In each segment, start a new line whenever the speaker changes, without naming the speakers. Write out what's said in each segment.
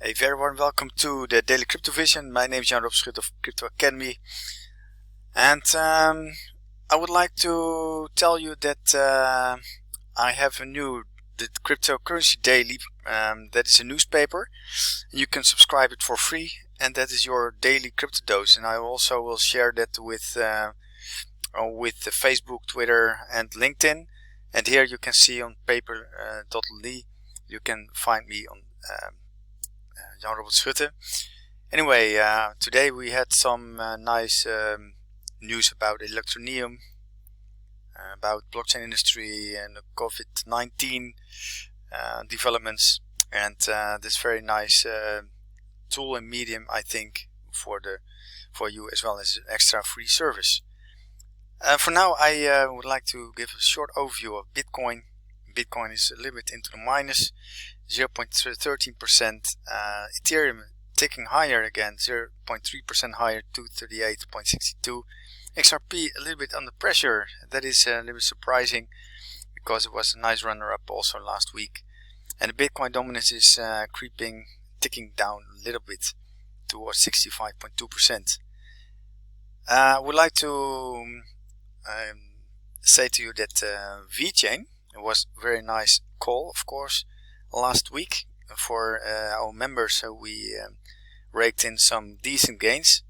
A very warm welcome to the Daily Crypto Vision. My name is Jan Rob Schut of Crypto Academy, and I would like to tell you that I have a new Cryptocurrency Daily. That is a newspaper. You can subscribe it for free, and that is your daily crypto dose. And I also will share that with the Facebook, Twitter, and LinkedIn. And here you can see on paper.ly. You can find me on Jan Robert Schutte. Anyway, today we had some nice news about Electroneum, about blockchain industry and the COVID-19 developments, and this very nice tool and medium, I think, for you as well as an extra free service. For now, I would like to give a short overview of Bitcoin. Bitcoin is a little bit into the minus, 0.13%. Ethereum ticking higher again, 0.3% higher, 238.62. XRP a little bit under pressure. That is a little bit surprising because it was a nice runner-up also last week. And the Bitcoin dominance is ticking down a little bit towards 65.2%. I would like to say to you that VeChain, it was a very nice call, of course, last week for our members. So we raked in some decent gains,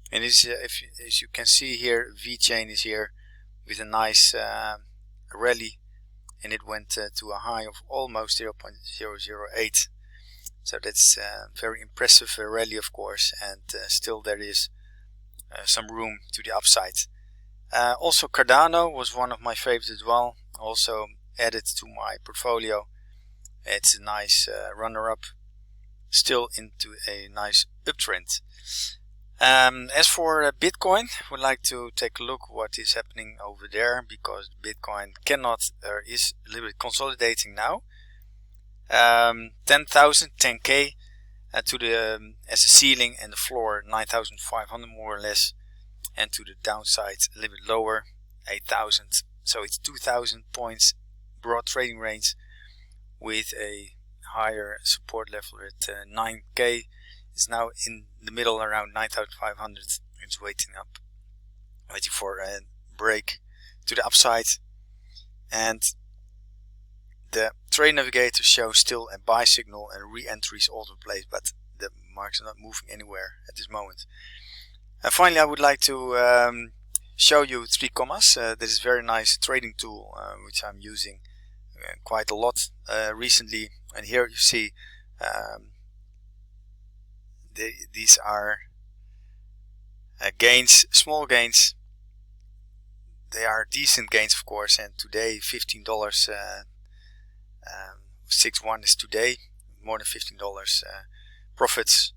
and as you can see here, VeChain is here with a nice rally, and it went to a high of almost 0.008. So that's a very impressive rally, of course, and still there is some room to the upside. Also Cardano was one of my favorites as well, also added to my portfolio. It's a nice runner-up, still into a nice uptrend. As for Bitcoin, I would like to take a look what is happening over there, because Bitcoin is a little bit consolidating now. 10,000, 10k to the as a ceiling, and the floor 9,500 more or less, and to the downside a little bit lower, 8,000. So it's 2,000 points broad trading range with a higher support level at 9k. It's now in the middle around 9,500. It's waiting for a break to the upside, and the trade navigator shows still a buy signal and re-entries all over the place, but the markets are not moving anywhere at this moment. And finally, I would like to show you 3Commas. This is a very nice trading tool which I'm using quite a lot recently. And here you see these are gains, small gains. They are decent gains, of course, and today $15, 6.1 is today, more than $15 profits,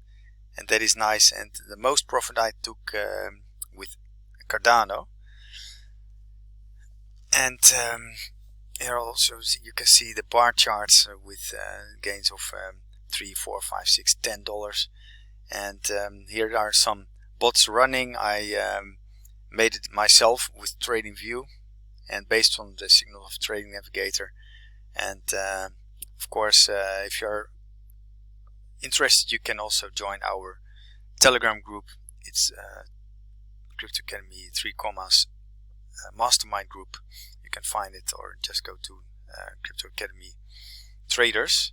and that is nice. And the most profit I took with Cardano, and here also you can see the bar charts with gains of $3, $4, $5, $6, $10, and here are some bots running. I made it myself with TradingView and based on the signal of Trading Navigator. And of course, if you're interested, you can also join our Telegram group. It's Crypto Academy 3Commas Mastermind group. You can find it, or just go to Crypto Academy Traders.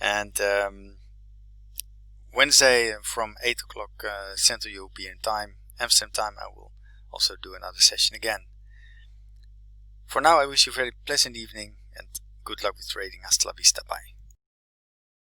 And Wednesday from 8 o'clock Central European time, Amsterdam time, I will also do another session again. For now, I wish you a very pleasant evening and good luck with trading. Hasta la vista. Bye.